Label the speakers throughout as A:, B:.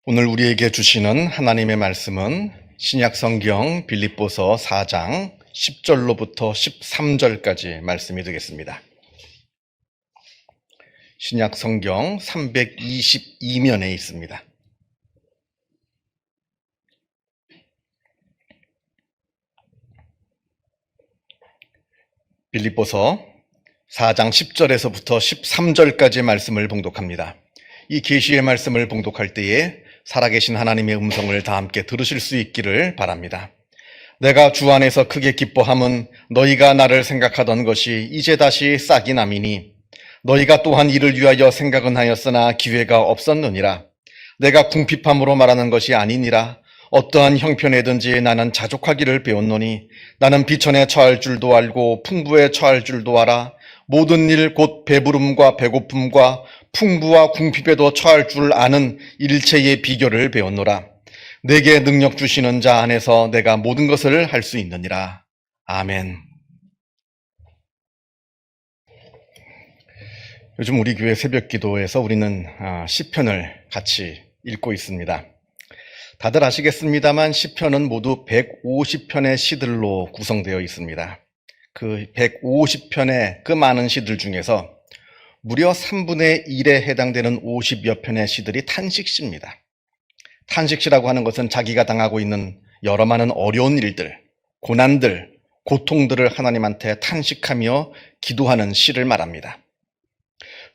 A: 오늘 우리에게 주시는 하나님의 말씀은 신약성경 빌립보서 4장 10절로부터 13절까지 말씀이 되겠습니다. 신약성경 322면에 있습니다. 빌립보서 4장 10절에서부터 13절까지의 말씀을 봉독합니다. 이 계시의 말씀을 봉독할 때에 살아계신 하나님의 음성을 다 함께 들으실 수 있기를 바랍니다. 내가 주 안에서 크게 기뻐함은 너희가 나를 생각하던 것이 이제 다시 싹이 남이니 너희가 또한 이를 위하여 생각은 하였으나 기회가 없었느니라. 내가 궁핍함으로 말하는 것이 아니니라. 어떠한 형편에든지 나는 자족하기를 배웠노니 나는 비천에 처할 줄도 알고 풍부에 처할 줄도 알아. 모든 일 곧 배부름과 배고픔과 풍부와 궁핍에도 처할 줄 아는 일체의 비결을 배웠노라. 내게 능력 주시는 자 안에서 내가 모든 것을 할 수 있느니라. 아멘. 요즘 우리 교회 새벽 기도에서 우리는 시편을 같이 읽고 있습니다. 다들 아시겠습니다만 시편은 모두 150편의 시들로 구성되어 있습니다. 그 150편의 그 많은 시들 중에서 무려 3분의 1에 해당되는 50여 편의 시들이 탄식시입니다. 탄식시라고 하는 것은 자기가 당하고 있는 여러 많은 어려운 일들, 고난들, 고통들을 하나님한테 탄식하며 기도하는 시를 말합니다.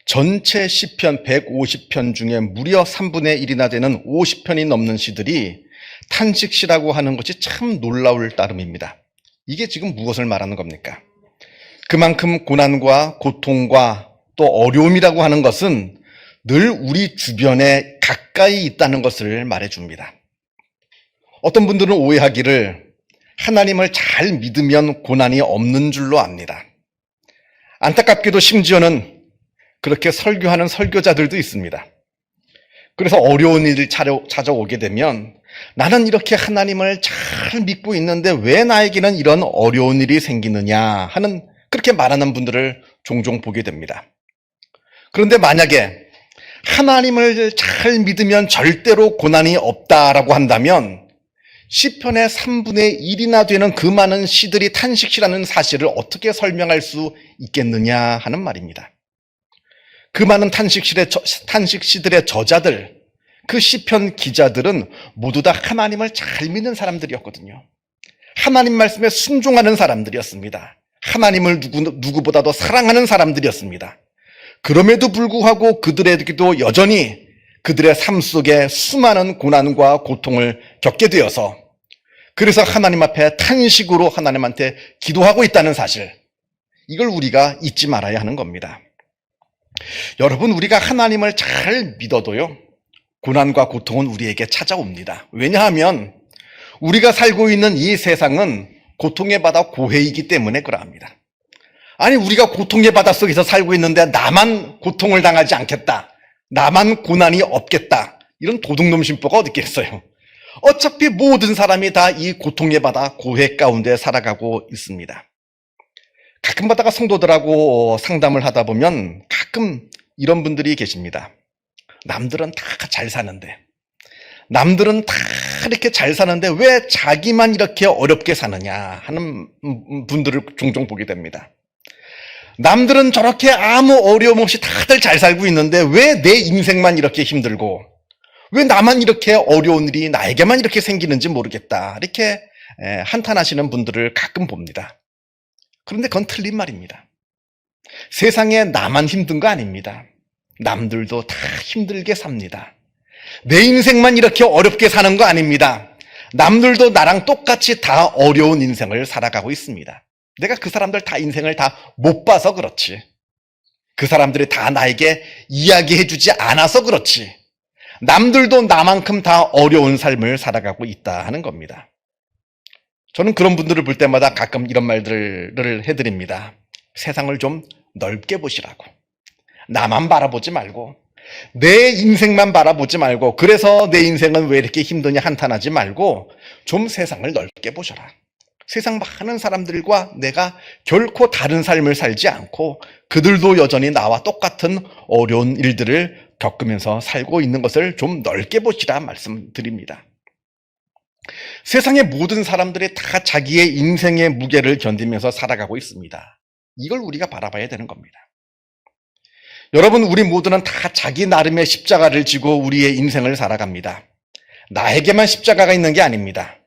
A: 전체 시편 150편 중에 무려 3분의 1이나 되는 50편이 넘는 시들이 탄식시라고 하는 것이 참 놀라울 따름입니다. 이게 지금 무엇을 말하는 겁니까? 그만큼 고난과 고통과 또 어려움이라고 하는 것은 늘 우리 주변에 가까이 있다는 것을 말해줍니다. 어떤 분들은 오해하기를 하나님을 잘 믿으면 고난이 없는 줄로 압니다. 안타깝게도 심지어는 그렇게 설교하는 설교자들도 있습니다. 그래서 어려운 일을 찾아오게 되면 나는 이렇게 하나님을 잘 믿고 있는데 왜 나에게는 이런 어려운 일이 생기느냐 하는 그렇게 말하는 분들을 종종 보게 됩니다. 그런데 만약에 하나님을 잘 믿으면 절대로 고난이 없다라고 한다면 시편의 3분의 1이나 되는 그 많은 시들이 탄식시라는 사실을 어떻게 설명할 수 있겠느냐 하는 말입니다. 그 많은 탄식시들의 저자들, 그 시편 기자들은 모두 다 하나님을 잘 믿는 사람들이었거든요. 하나님 말씀에 순종하는 사람들이었습니다. 하나님을 누구보다도 사랑하는 사람들이었습니다. 그럼에도 불구하고 그들에게도 여전히 그들의 삶 속에 수많은 고난과 고통을 겪게 되어서 그래서 하나님 앞에 탄식으로 하나님한테 기도하고 있다는 사실, 이걸 우리가 잊지 말아야 하는 겁니다. 여러분, 우리가 하나님을 잘 믿어도요, 고난과 고통은 우리에게 찾아옵니다. 왜냐하면 우리가 살고 있는 이 세상은 고통의 바다 고해이기 때문에 그러합니다. 아니, 우리가 고통의 바다 속에서 살고 있는데 나만 고통을 당하지 않겠다, 나만 고난이 없겠다, 이런 도둑놈 심보가 어디 있겠어요. 어차피 모든 사람이 다 이 고통의 바다 고해 가운데 살아가고 있습니다. 가끔가다가 성도들하고 상담을 하다 보면 가끔 이런 분들이 계십니다. 남들은 다 잘 사는데, 남들은 다 이렇게 잘 사는데 왜 자기만 이렇게 어렵게 사느냐 하는 분들을 종종 보게 됩니다. 남들은 저렇게 아무 어려움 없이 다들 잘 살고 있는데 왜 내 인생만 이렇게 힘들고 왜 나만 이렇게 어려운 일이 나에게만 이렇게 생기는지 모르겠다, 이렇게 한탄하시는 분들을 가끔 봅니다. 그런데 그건 틀린 말입니다. 세상에 나만 힘든 거 아닙니다. 남들도 다 힘들게 삽니다. 내 인생만 이렇게 어렵게 사는 거 아닙니다. 남들도 나랑 똑같이 다 어려운 인생을 살아가고 있습니다. 내가 그 사람들 다 인생을 다 못 봐서 그렇지, 그 사람들이 다 나에게 이야기해주지 않아서 그렇지, 남들도 나만큼 다 어려운 삶을 살아가고 있다 하는 겁니다. 저는 그런 분들을 볼 때마다 가끔 이런 말들을 해드립니다. 세상을 좀 넓게 보시라고. 나만 바라보지 말고, 내 인생만 바라보지 말고, 그래서 내 인생은 왜 이렇게 힘드냐 한탄하지 말고 좀 세상을 넓게 보셔라. 세상 많은 사람들과 내가 결코 다른 삶을 살지 않고 그들도 여전히 나와 똑같은 어려운 일들을 겪으면서 살고 있는 것을 좀 넓게 보시라 말씀드립니다. 세상의 모든 사람들이 다 자기의 인생의 무게를 견디면서 살아가고 있습니다. 이걸 우리가 바라봐야 되는 겁니다. 여러분, 우리 모두는 다 자기 나름의 십자가를 지고 우리의 인생을 살아갑니다. 나에게만 십자가가 있는 게 아닙니다.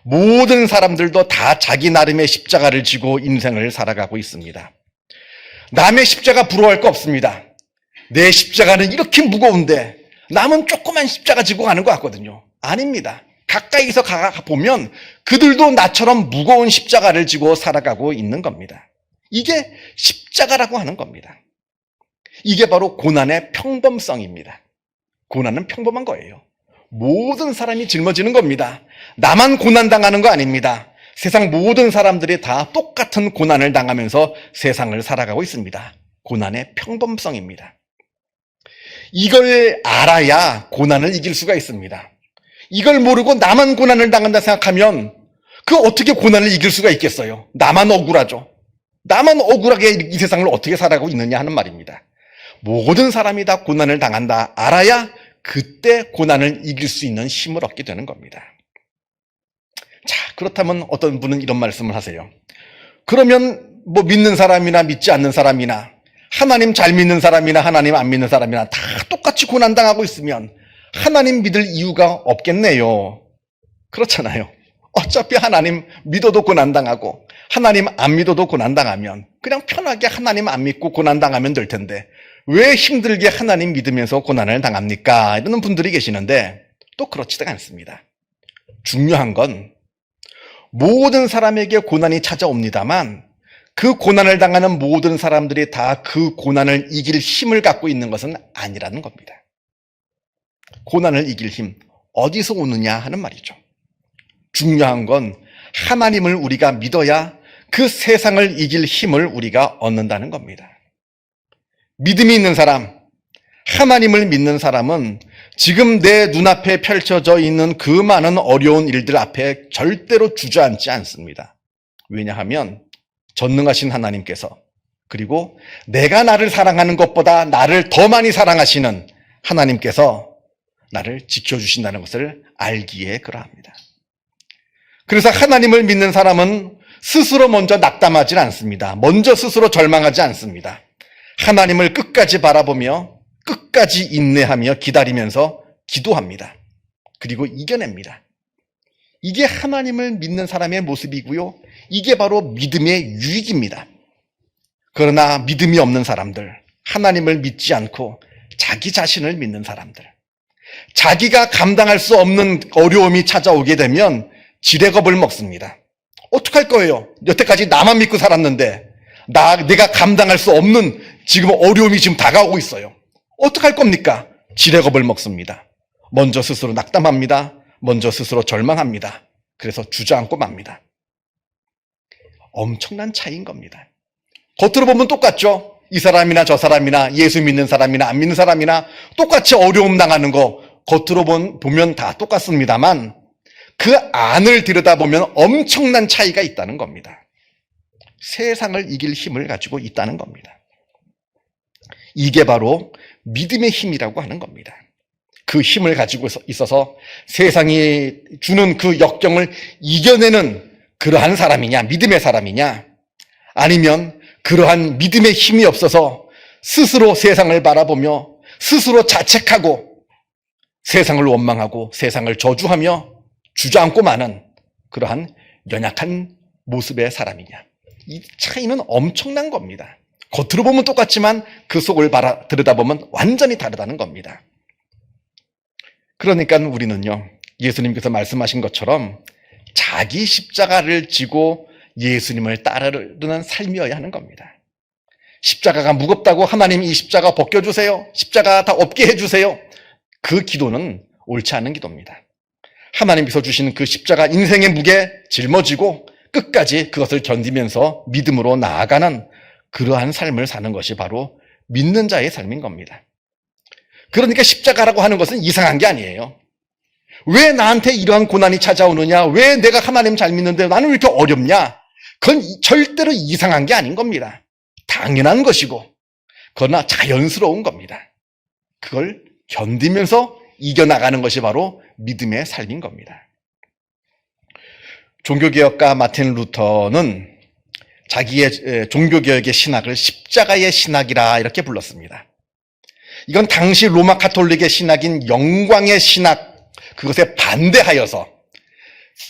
A: 모든 사람들도 다 자기 나름의 십자가를 지고 인생을 살아가고 있습니다. 남의 십자가 부러워할 거 없습니다. 내 십자가는 이렇게 무거운데 남은 조그만 십자가 지고 가는 것 같거든요. 아닙니다. 가까이서 가보면 그들도 나처럼 무거운 십자가를 지고 살아가고 있는 겁니다. 이게 십자가라고 하는 겁니다. 이게 바로 고난의 평범성입니다. 고난은 평범한 거예요. 모든 사람이 짊어지는 겁니다. 나만 고난당하는 거 아닙니다. 세상 모든 사람들이 다 똑같은 고난을 당하면서 세상을 살아가고 있습니다. 고난의 평범성입니다. 이걸 알아야 고난을 이길 수가 있습니다. 이걸 모르고 나만 고난을 당한다 생각하면 그 어떻게 고난을 이길 수가 있겠어요? 나만 억울하죠. 나만 억울하게 이 세상을 어떻게 살아가고 있느냐 하는 말입니다. 모든 사람이 다 고난을 당한다 알아야 그때 고난을 이길 수 있는 힘을 얻게 되는 겁니다. 자, 그렇다면 어떤 분은 이런 말씀을 하세요. 그러면 뭐 믿는 사람이나 믿지 않는 사람이나 하나님 잘 믿는 사람이나 하나님 안 믿는 사람이나 다 똑같이 고난당하고 있으면 하나님 믿을 이유가 없겠네요. 그렇잖아요. 어차피 하나님 믿어도 고난당하고 하나님 안 믿어도 고난당하면 그냥 편하게 하나님 안 믿고 고난당하면 될 텐데 왜 힘들게 하나님 믿으면서 고난을 당합니까? 이러는 분들이 계시는데 또 그렇지도 않습니다. 중요한 건 모든 사람에게 고난이 찾아옵니다만 그 고난을 당하는 모든 사람들이 다 그 고난을 이길 힘을 갖고 있는 것은 아니라는 겁니다. 고난을 이길 힘, 어디서 오느냐 하는 말이죠. 중요한 건 하나님을 우리가 믿어야 그 세상을 이길 힘을 우리가 얻는다는 겁니다. 믿음이 있는 사람, 하나님을 믿는 사람은 지금 내 눈앞에 펼쳐져 있는 그 많은 어려운 일들 앞에 절대로 주저앉지 않습니다. 왜냐하면 전능하신 하나님께서 그리고 내가 나를 사랑하는 것보다 나를 더 많이 사랑하시는 하나님께서 나를 지켜주신다는 것을 알기에 그러합니다. 그래서 하나님을 믿는 사람은 스스로 먼저 낙담하지 않습니다. 먼저 스스로 절망하지 않습니다. 하나님을 끝까지 바라보며 끝까지 인내하며 기다리면서 기도합니다. 그리고 이겨냅니다. 이게 하나님을 믿는 사람의 모습이고요. 이게 바로 믿음의 유익입니다. 그러나 믿음이 없는 사람들, 하나님을 믿지 않고 자기 자신을 믿는 사람들, 자기가 감당할 수 없는 어려움이 찾아오게 되면 지레겁을 먹습니다. 어떡할 거예요? 여태까지 나만 믿고 살았는데 내가 감당할 수 없는 지금 어려움이 지금 다가오고 있어요. 어떡할 겁니까? 지레겁을 먹습니다. 먼저 스스로 낙담합니다. 먼저 스스로 절망합니다. 그래서 주저앉고 맙니다. 엄청난 차이인 겁니다. 겉으로 보면 똑같죠? 이 사람이나 저 사람이나 예수 믿는 사람이나 안 믿는 사람이나 똑같이 어려움 당하는 거 겉으로 보면 다 똑같습니다만 그 안을 들여다보면 엄청난 차이가 있다는 겁니다. 세상을 이길 힘을 가지고 있다는 겁니다. 이게 바로 믿음의 힘이라고 하는 겁니다. 그 힘을 가지고 있어서 세상이 주는 그 역경을 이겨내는 그러한 사람이냐, 믿음의 사람이냐, 아니면 그러한 믿음의 힘이 없어서 스스로 세상을 바라보며 스스로 자책하고 세상을 원망하고 세상을 저주하며 주저앉고 마는 그러한 연약한 모습의 사람이냐. 이 차이는 엄청난 겁니다. 겉으로 보면 똑같지만 그 속을 들여다보면 완전히 다르다는 겁니다. 그러니까 우리는요, 예수님께서 말씀하신 것처럼 자기 십자가를 지고 예수님을 따르는 삶이어야 하는 겁니다. 십자가가 무겁다고 하나님 이 십자가 벗겨주세요. 십자가 다 없게 해주세요. 그 기도는 옳지 않은 기도입니다. 하나님께서 주신 그 십자가 인생의 무게 짊어지고 끝까지 그것을 견디면서 믿음으로 나아가는 그러한 삶을 사는 것이 바로 믿는 자의 삶인 겁니다. 그러니까 십자가라고 하는 것은 이상한 게 아니에요. 왜 나한테 이러한 고난이 찾아오느냐? 왜 내가 하나님 잘 믿는데 나는 왜 이렇게 어렵냐? 그건 절대로 이상한 게 아닌 겁니다. 당연한 것이고 그러나 자연스러운 겁니다. 그걸 견디면서 이겨나가는 것이 바로 믿음의 삶인 겁니다. 종교개혁가 마틴 루터는 자기의 종교개혁의 신학을 십자가의 신학이라 이렇게 불렀습니다. 이건 당시 로마 카톨릭의 신학인 영광의 신학, 그것에 반대하여서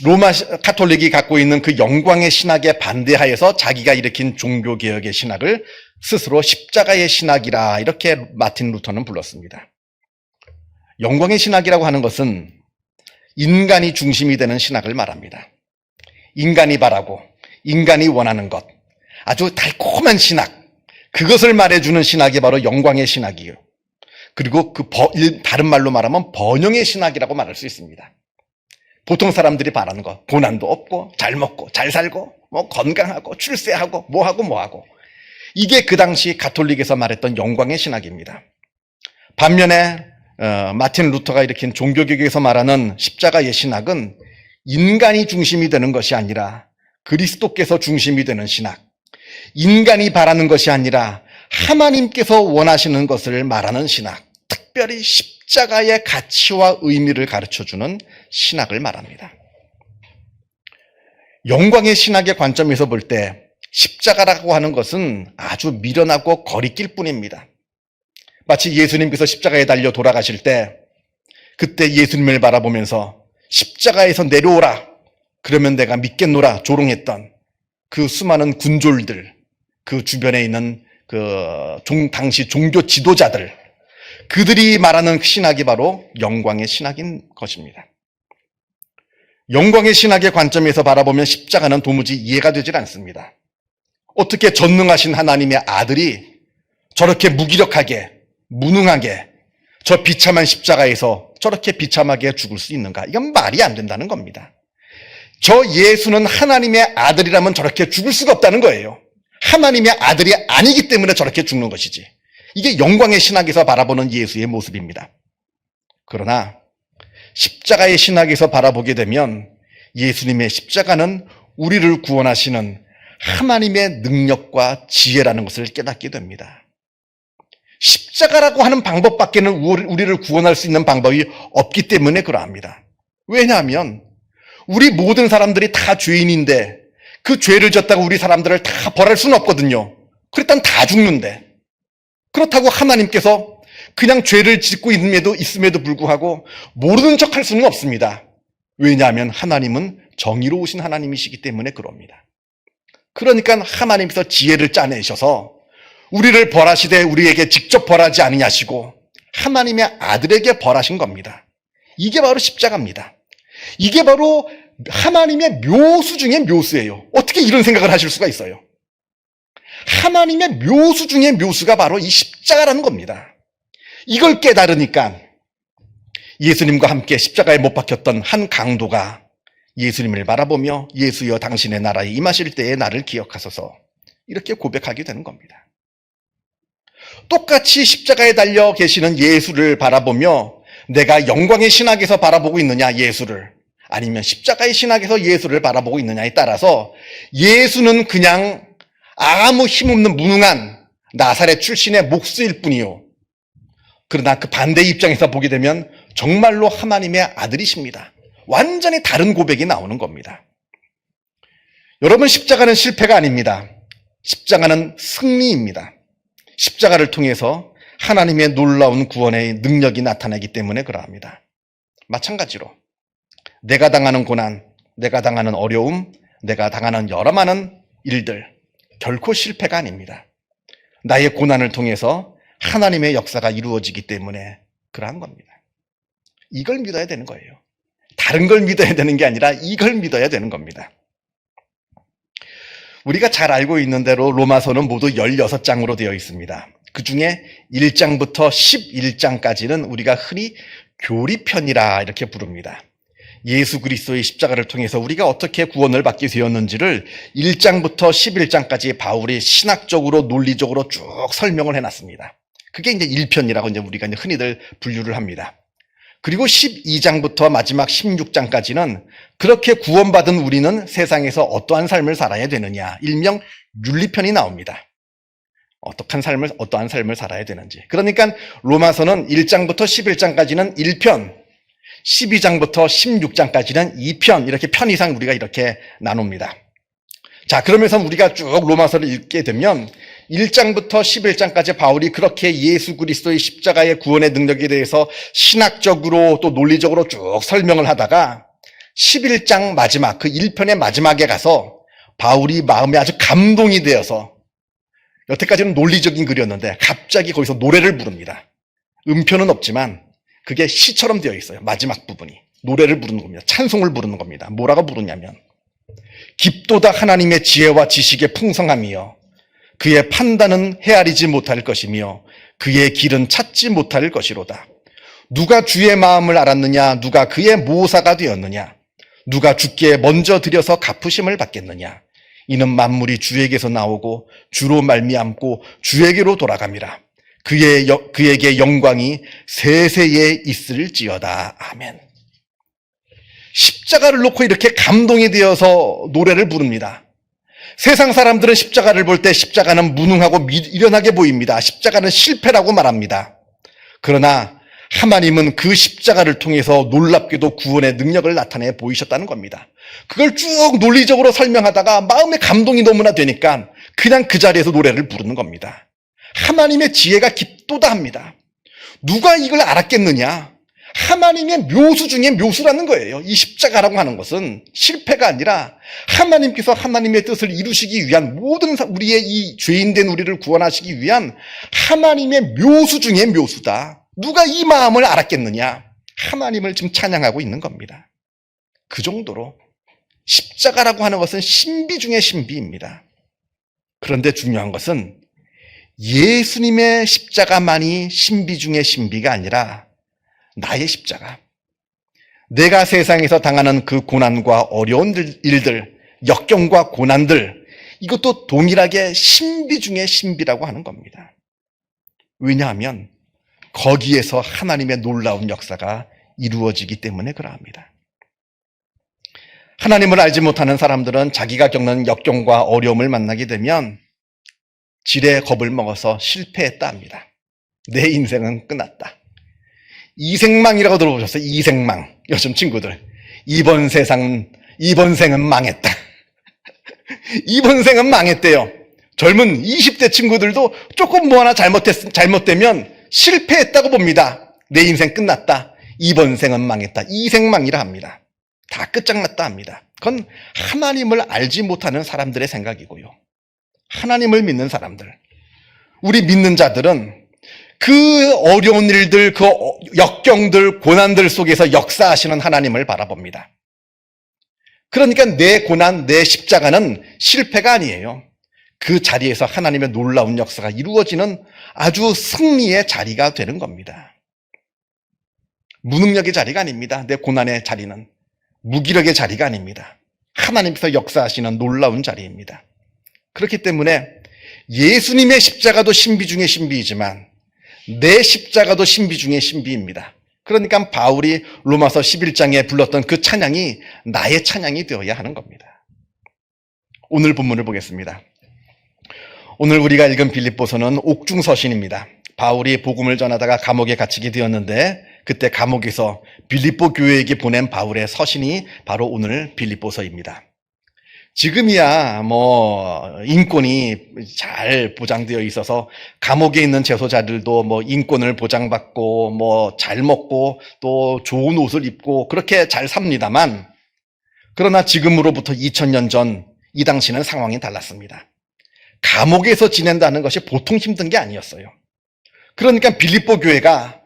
A: 로마 카톨릭이 갖고 있는 그 영광의 신학에 반대하여서 자기가 일으킨 종교개혁의 신학을 스스로 십자가의 신학이라 이렇게 마틴 루터는 불렀습니다. 영광의 신학이라고 하는 것은 인간이 중심이 되는 신학을 말합니다. 인간이 바라고 인간이 원하는 것, 아주 달콤한 신학, 그것을 말해주는 신학이 바로 영광의 신학이에요. 그리고 다른 말로 말하면 번영의 신학이라고 말할 수 있습니다. 보통 사람들이 바라는 것, 고난도 없고 잘 먹고 잘 살고 뭐 건강하고 출세하고 뭐하고 이게 그 당시 가톨릭에서 말했던 영광의 신학입니다. 반면에 마틴 루터가 일으킨 종교개혁에서 말하는 십자가의 신학은 인간이 중심이 되는 것이 아니라 그리스도께서 중심이 되는 신학, 인간이 바라는 것이 아니라 하나님께서 원하시는 것을 말하는 신학, 특별히 십자가의 가치와 의미를 가르쳐주는 신학을 말합니다. 영광의 신학의 관점에서 볼 때 십자가라고 하는 것은 아주 미련하고 거리낄 뿐입니다. 마치 예수님께서 십자가에 달려 돌아가실 때 그때 예수님을 바라보면서 십자가에서 내려오라, 그러면 내가 믿겠노라 조롱했던 그 수많은 군졸들, 그 주변에 있는 당시 종교 지도자들, 그들이 말하는 신학이 바로 영광의 신학인 것입니다. 영광의 신학의 관점에서 바라보면 십자가는 도무지 이해가 되질 않습니다. 어떻게 전능하신 하나님의 아들이 저렇게 무기력하게, 무능하게 저 비참한 십자가에서 저렇게 비참하게 죽을 수 있는가? 이건 말이 안 된다는 겁니다. 저 예수는 하나님의 아들이라면 저렇게 죽을 수가 없다는 거예요. 하나님의 아들이 아니기 때문에 저렇게 죽는 것이지. 이게 영광의 신학에서 바라보는 예수의 모습입니다. 그러나 십자가의 신학에서 바라보게 되면 예수님의 십자가는 우리를 구원하시는 하나님의 능력과 지혜라는 것을 깨닫게 됩니다. 십자가라고 하는 방법밖에는 우리를 구원할 수 있는 방법이 없기 때문에 그러합니다. 왜냐하면 우리 모든 사람들이 다 죄인인데 그 죄를 졌다고 우리 사람들을 다 벌할 수는 없거든요. 그랬다면 다 죽는데. 그렇다고 하나님께서 그냥 죄를 짓고 있음에도 불구하고 모르는 척 할 수는 없습니다. 왜냐하면 하나님은 정의로우신 하나님이시기 때문에 그럽니다. 그러니까 하나님께서 지혜를 짜내셔서 우리를 벌하시되 우리에게 직접 벌하지 아니하시고 하나님의 아들에게 벌하신 겁니다. 이게 바로 십자가입니다. 이게 바로 하나님의 묘수 중의 묘수예요. 어떻게 이런 생각을 하실 수가 있어요? 하나님의 묘수 중의 묘수가 바로 이 십자가라는 겁니다. 이걸 깨달으니까 예수님과 함께 십자가에 못 박혔던 한 강도가 예수님을 바라보며 예수여 당신의 나라에 임하실 때에 나를 기억하소서 이렇게 고백하게 되는 겁니다. 똑같이 십자가에 달려 계시는 예수를 바라보며 내가 영광의 신학에서 바라보고 있느냐 예수를, 아니면 십자가의 신학에서 예수를 바라보고 있느냐에 따라서 예수는 그냥 아무 힘없는 무능한 나사렛 출신의 목수일 뿐이요, 그러나 그 반대의 입장에서 보게 되면 정말로 하나님의 아들이십니다. 완전히 다른 고백이 나오는 겁니다. 여러분, 십자가는 실패가 아닙니다. 십자가는 승리입니다. 십자가를 통해서 하나님의 놀라운 구원의 능력이 나타나기 때문에 그러합니다. 마찬가지로 내가 당하는 고난, 내가 당하는 어려움, 내가 당하는 여러 많은 일들 결코 실패가 아닙니다. 나의 고난을 통해서 하나님의 역사가 이루어지기 때문에 그러한 겁니다. 이걸 믿어야 되는 거예요. 다른 걸 믿어야 되는 게 아니라 이걸 믿어야 되는 겁니다. 우리가 잘 알고 있는 대로 로마서는 모두 16장으로 되어 있습니다. 그 중에 1장부터 11장까지는 우리가 흔히 교리편이라 이렇게 부릅니다. 예수 그리스도의 십자가를 통해서 우리가 어떻게 구원을 받게 되었는지를 1장부터 11장까지 바울이 신학적으로 논리적으로 쭉 설명을 해놨습니다. 그게 이제 1편이라고 이제 우리가 흔히들 분류를 합니다. 그리고 12장부터 마지막 16장까지는 그렇게 구원받은 우리는 세상에서 어떠한 삶을 살아야 되느냐, 일명 윤리편이 나옵니다. 어떠한 삶을 살아야 되는지. 그러니까 로마서는 1장부터 11장까지는 1편, 12장부터 16장까지는 2편, 이렇게 편 이상 우리가 이렇게 나눕니다. 자, 그러면서 우리가 쭉 로마서를 읽게 되면 1장부터 11장까지 바울이 그렇게 예수 그리스도의 십자가의 구원의 능력에 대해서 신학적으로 또 논리적으로 쭉 설명을 하다가 11장 마지막, 그 1편의 마지막에 가서 바울이 마음에 아주 감동이 되어서, 여태까지는 논리적인 글이었는데 갑자기 거기서 노래를 부릅니다. 음표는 없지만 그게 시처럼 되어 있어요. 마지막 부분이. 노래를 부르는 겁니다. 찬송을 부르는 겁니다. 뭐라고 부르냐면, 깊도다 하나님의 지혜와 지식의 풍성함이여, 그의 판단은 헤아리지 못할 것이며 그의 길은 찾지 못할 것이로다. 누가 주의 마음을 알았느냐? 누가 그의 모사가 되었느냐? 누가 주께 먼저 드려서 갚으심을 받겠느냐? 이는 만물이 주에게서 나오고 주로 말미암고 주에게로 돌아갑니다. 그에게 영광이 세세에 있을지어다. 아멘. 십자가를 놓고 이렇게 감동이 되어서 노래를 부릅니다. 세상 사람들은 십자가를 볼 때 십자가는 무능하고 미련하게 보입니다. 십자가는 실패라고 말합니다. 그러나 하나님은 그 십자가를 통해서 놀랍게도 구원의 능력을 나타내 보이셨다는 겁니다. 그걸 쭉 논리적으로 설명하다가 마음의 감동이 너무나 되니까 그냥 그 자리에서 노래를 부르는 겁니다. 하나님의 지혜가 깊도다 합니다. 누가 이걸 알았겠느냐? 하나님의 묘수 중에 묘수라는 거예요. 이 십자가라고 하는 것은 실패가 아니라 하나님께서 하나님의 뜻을 이루시기 위한, 모든 우리의 이 죄인된 우리를 구원하시기 위한 하나님의 묘수 중에 묘수다. 누가 이 마음을 알았겠느냐? 하나님을 지금 찬양하고 있는 겁니다. 그 정도로 십자가라고 하는 것은 신비 중에 신비입니다. 그런데 중요한 것은 예수님의 십자가만이 신비 중에 신비가 아니라 나의 십자가, 내가 세상에서 당하는 그 고난과 어려운 일들, 역경과 고난들, 이것도 동일하게 신비 중에 신비라고 하는 겁니다. 왜냐하면 거기에서 하나님의 놀라운 역사가 이루어지기 때문에 그러합니다. 하나님을 알지 못하는 사람들은 자기가 겪는 역경과 어려움을 만나게 되면 지레 겁을 먹어서 실패했다 합니다. 내 인생은 끝났다. 이생망이라고 들어보셨어요? 이생망. 요즘 친구들. 이번 생은 망했다. 이번 생은 망했대요. 젊은 20대 친구들도 조금 뭐 하나 잘못되면 실패했다고 봅니다. 내 인생 끝났다. 이번 생은 망했다. 이생망이라 합니다. 다 끝장났다 합니다. 그건 하나님을 알지 못하는 사람들의 생각이고요. 하나님을 믿는 사람들, 우리 믿는 자들은 그 어려운 일들, 그 역경들, 고난들 속에서 역사하시는 하나님을 바라봅니다. 그러니까 내 고난, 내 십자가는 실패가 아니에요. 그 자리에서 하나님의 놀라운 역사가 이루어지는 아주 승리의 자리가 되는 겁니다. 무능력의 자리가 아닙니다. 내 고난의 자리는 무기력의 자리가 아닙니다. 하나님께서 역사하시는 놀라운 자리입니다. 그렇기 때문에 예수님의 십자가도 신비 중에 신비이지만 내 십자가도 신비 중에 신비입니다. 그러니까 바울이 로마서 11장에 불렀던 그 찬양이 나의 찬양이 되어야 하는 겁니다. 오늘 본문을 보겠습니다. 오늘 우리가 읽은 빌립보서는 옥중서신입니다. 바울이 복음을 전하다가 감옥에 갇히게 되었는데 그때 감옥에서 빌립보 교회에게 보낸 바울의 서신이 바로 오늘 빌립보서입니다. 지금이야 인권이 잘 보장되어 있어서 감옥에 있는 재소자들도 인권을 보장받고 잘 먹고 또 좋은 옷을 입고 그렇게 잘 삽니다만, 그러나 지금으로부터 2000년 전 이 당시는 상황이 달랐습니다. 감옥에서 지낸다는 것이 보통 힘든 게 아니었어요. 그러니까 빌립보 교회가,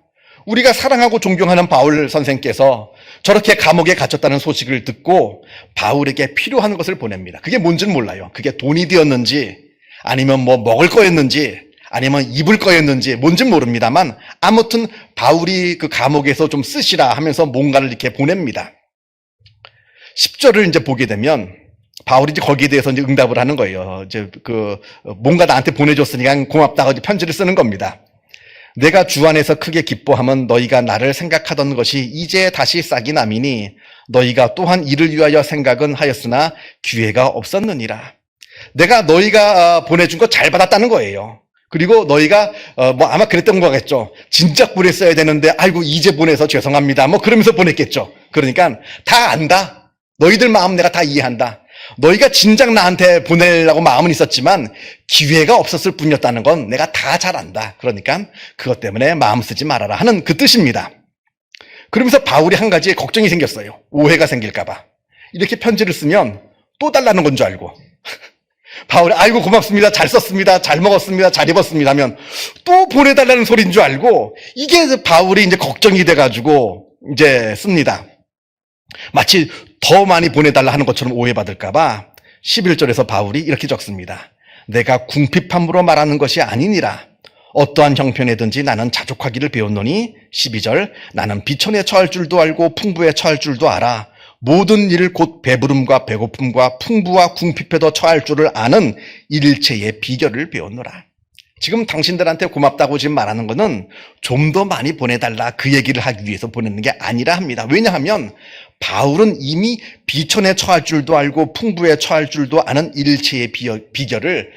A: 우리가 사랑하고 존경하는 바울 선생께서 저렇게 감옥에 갇혔다는 소식을 듣고 바울에게 필요한 것을 보냅니다. 그게 뭔지는 몰라요. 그게 돈이 되었는지 아니면 먹을 거였는지 아니면 입을 거였는지 뭔지는 모릅니다만 아무튼 바울이 그 감옥에서 좀 쓰시라 하면서 뭔가를 이렇게 보냅니다. 10절을 이제 보게 되면 바울이 이제 거기에 대해서 이제 응답을 하는 거예요. 이제 뭔가 나한테 보내줬으니까 고맙다고 편지를 쓰는 겁니다. 내가 주 안에서 크게 기뻐함은 너희가 나를 생각하던 것이 이제 다시 싹이 남이니 너희가 또한 이를 위하여 생각은 하였으나 기회가 없었느니라. 내가 너희가 보내준 거 잘 받았다는 거예요. 그리고 너희가 뭐 아마 그랬던 거겠죠. 진작 보냈어야 되는데 아이고 이제 보내서 죄송합니다. 뭐 그러면서 보냈겠죠. 그러니까 다 안다. 너희들 마음 내가 다 이해한다. 너희가 진작 나한테 보내려고 마음은 있었지만 기회가 없었을 뿐이었다는 건 내가 다 잘 안다. 그러니까 그것 때문에 마음 쓰지 말아라 하는 그 뜻입니다. 그러면서 바울이 한 가지 걱정이 생겼어요. 오해가 생길까 봐. 이렇게 편지를 쓰면 또 달라는 건 줄 알고 바울이 아이고 고맙습니다. 잘 썼습니다. 잘 먹었습니다. 잘 입었습니다 하면 또 보내달라는 소리인 줄 알고 이게 바울이 이제 걱정이 돼가지고 이제 씁니다. 마치 더 많이 보내달라 하는 것처럼 오해받을까 봐 11절에서 바울이 이렇게 적습니다. 내가 궁핍함으로 말하는 것이 아니니라. 어떠한 형편이든지 나는 자족하기를 배웠노니 12절 나는 비천에 처할 줄도 알고 풍부에 처할 줄도 알아. 모든 일 곧 배부름과 배고픔과 풍부와 궁핍에도 처할 줄을 아는 일체의 비결을 배웠노라. 지금 당신들한테 고맙다고 지금 말하는 것은 좀 더 많이 보내달라 그 얘기를 하기 위해서 보내는 게 아니라 합니다. 왜냐하면 바울은 이미 비천에 처할 줄도 알고 풍부에 처할 줄도 아는 일체의 비결을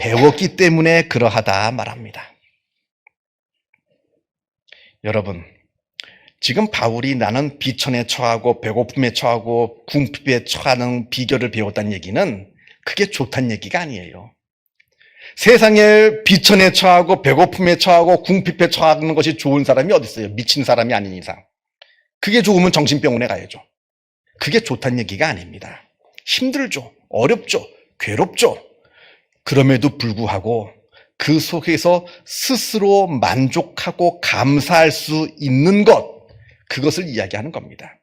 A: 배웠기 때문에 그러하다 말합니다. 여러분, 지금 바울이 나는 비천에 처하고 배고픔에 처하고 궁핍에 처하는 비결을 배웠다는 얘기는 그게 좋다는 얘기가 아니에요. 세상에 비천에 처하고 배고픔에 처하고 궁핍에 처하는 것이 좋은 사람이 어디 있어요? 미친 사람이 아닌 이상. 그게 좋으면 정신병원에 가야죠. 그게 좋다는 얘기가 아닙니다. 힘들죠. 어렵죠. 괴롭죠. 그럼에도 불구하고 그 속에서 스스로 만족하고 감사할 수 있는 것, 그것을 이야기하는 겁니다.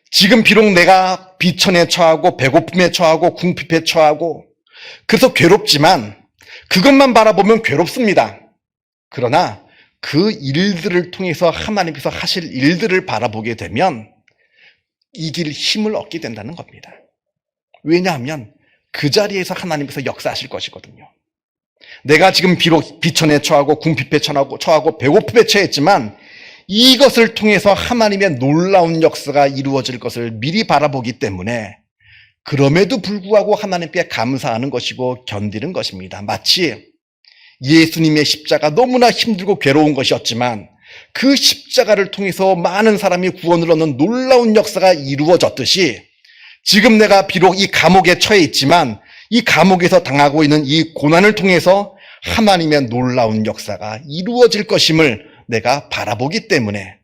A: 지금 비록 내가 비천에 처하고 배고픔에 처하고 궁핍에 처하고 그래서 괴롭지만 그것만 바라보면 괴롭습니다. 그러나 그 일들을 통해서 하나님께서 하실 일들을 바라보게 되면 이길 힘을 얻게 된다는 겁니다. 왜냐하면 그 자리에서 하나님께서 역사하실 것이거든요. 내가 지금 비록 비천에 처하고 궁핍에 처하고 배고픔에 처했지만 이것을 통해서 하나님의 놀라운 역사가 이루어질 것을 미리 바라보기 때문에 그럼에도 불구하고 하나님께 감사하는 것이고 견디는 것입니다. 마치 예수님의 십자가 너무나 힘들고 괴로운 것이었지만 그 십자가를 통해서 많은 사람이 구원을 얻는 놀라운 역사가 이루어졌듯이 지금 내가 비록 이 감옥에 처해 있지만 이 감옥에서 당하고 있는 이 고난을 통해서 하나님의 놀라운 역사가 이루어질 것임을 내가 바라보기 때문에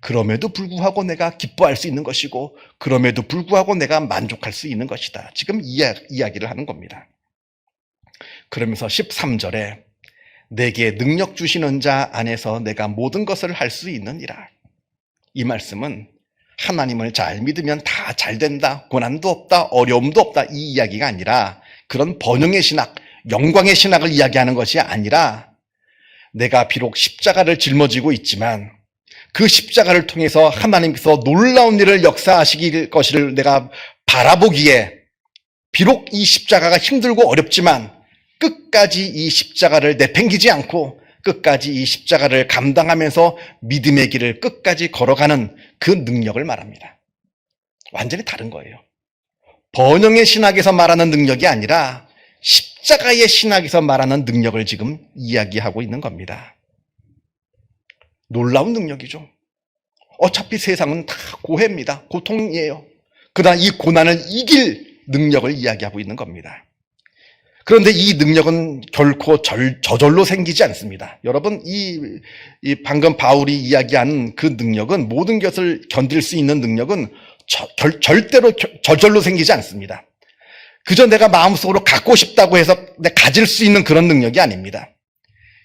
A: 그럼에도 불구하고 내가 기뻐할 수 있는 것이고 그럼에도 불구하고 내가 만족할 수 있는 것이다. 지금 이야기를 하는 겁니다. 그러면서 13절에 내게 능력 주시는 자 안에서 내가 모든 것을 할 수 있느니라. 이 말씀은 하나님을 잘 믿으면 다 잘 된다, 고난도 없다, 어려움도 없다 이 이야기가 아니라 그런 번영의 신학, 영광의 신학을 이야기하는 것이 아니라 내가 비록 십자가를 짊어지고 있지만 그 십자가를 통해서 하나님께서 놀라운 일을 역사하시길 것을 내가 바라보기에 비록 이 십자가가 힘들고 어렵지만 끝까지 이 십자가를 내팽기지 않고 끝까지 이 십자가를 감당하면서 믿음의 길을 끝까지 걸어가는 그 능력을 말합니다. 완전히 다른 거예요. 번영의 신학에서 말하는 능력이 아니라 십자가의 신학에서 말하는 능력을 지금 이야기하고 있는 겁니다. 놀라운 능력이죠. 어차피 세상은 다 고해입니다. 고통이에요. 그러나 이 고난을 이길 능력을 이야기하고 있는 겁니다. 그런데 이 능력은 결코 저절로 생기지 않습니다. 여러분, 이 방금 바울이 이야기한 그 능력은 모든 것을 견딜 수 있는 능력은 절대로 저절로 생기지 않습니다. 그저 내가 마음속으로 갖고 싶다고 해서 내가 가질 수 있는 그런 능력이 아닙니다.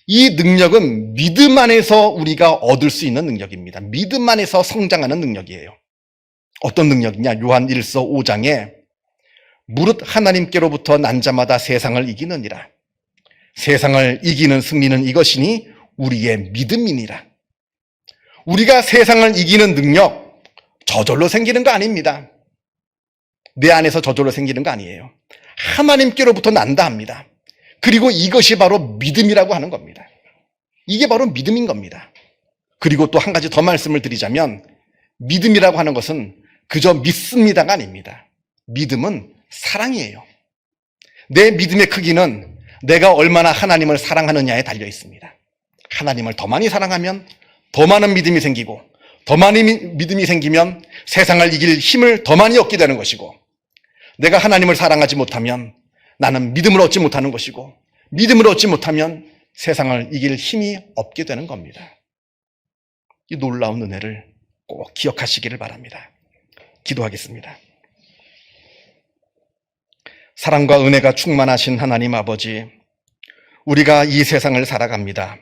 A: 이 능력은 믿음 안에서 우리가 얻을 수 있는 능력입니다. 믿음 안에서 성장하는 능력이에요. 어떤 능력이냐? 요한 1서 5장에 무릇 하나님께로부터 난 자마다 세상을 이기느니라. 세상을 이기는 승리는 이것이니 우리의 믿음이니라. 우리가 세상을 이기는 능력 저절로 생기는 거 아닙니다. 내 안에서 저절로 생기는 거 아니에요. 하나님께로부터 난다 합니다. 그리고 이것이 바로 믿음이라고 하는 겁니다. 이게 바로 믿음인 겁니다. 그리고 또 한 가지 더 말씀을 드리자면 믿음이라고 하는 것은 그저 믿습니다가 아닙니다. 믿음은 사랑이에요. 내 믿음의 크기는 내가 얼마나 하나님을 사랑하느냐에 달려 있습니다. 하나님을 더 많이 사랑하면 더 많은 믿음이 생기고, 더 많은 믿음이 생기면 세상을 이길 힘을 더 많이 얻게 되는 것이고, 내가 하나님을 사랑하지 못하면 나는 믿음을 얻지 못하는 것이고, 믿음을 얻지 못하면 세상을 이길 힘이 없게 되는 겁니다. 이 놀라운 은혜를 꼭 기억하시기를 바랍니다. 기도하겠습니다. 사랑과 은혜가 충만하신 하나님 아버지, 우리가 이 세상을 살아갑니다.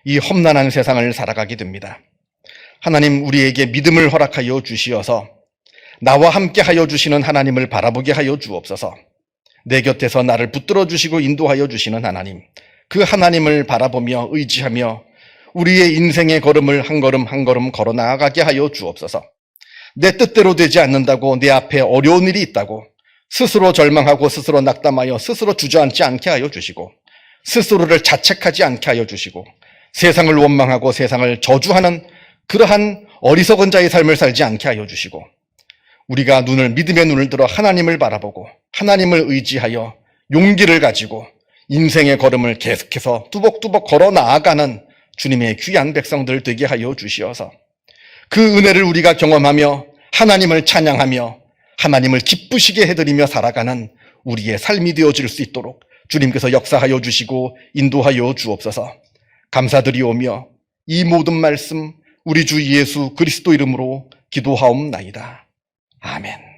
A: 이 험난한 세상을 살아가게 됩니다. 하나님, 우리에게 믿음을 허락하여 주시어서 나와 함께 하여 주시는 하나님을 바라보게 하여 주옵소서. 내 곁에서 나를 붙들어 주시고 인도하여 주시는 하나님, 그 하나님을 바라보며 의지하며 우리의 인생의 걸음을 한 걸음 한 걸음 걸어 나아가게 하여 주옵소서. 내 뜻대로 되지 않는다고, 내 앞에 어려운 일이 있다고 스스로 절망하고 스스로 낙담하여 스스로 주저앉지 않게 하여 주시고, 스스로를 자책하지 않게 하여 주시고, 세상을 원망하고 세상을 저주하는 그러한 어리석은 자의 삶을 살지 않게 하여 주시고, 우리가 믿음의 눈을 들어 하나님을 바라보고 하나님을 의지하여 용기를 가지고 인생의 걸음을 계속해서 뚜벅뚜벅 걸어 나아가는 주님의 귀한 백성들 되게 하여 주시어서 그 은혜를 우리가 경험하며 하나님을 찬양하며 하나님을 기쁘시게 해드리며 살아가는 우리의 삶이 되어질 수 있도록 주님께서 역사하여 주시고 인도하여 주옵소서. 감사드리오며 이 모든 말씀 우리 주 예수 그리스도 이름으로 기도하옵나이다. 아멘.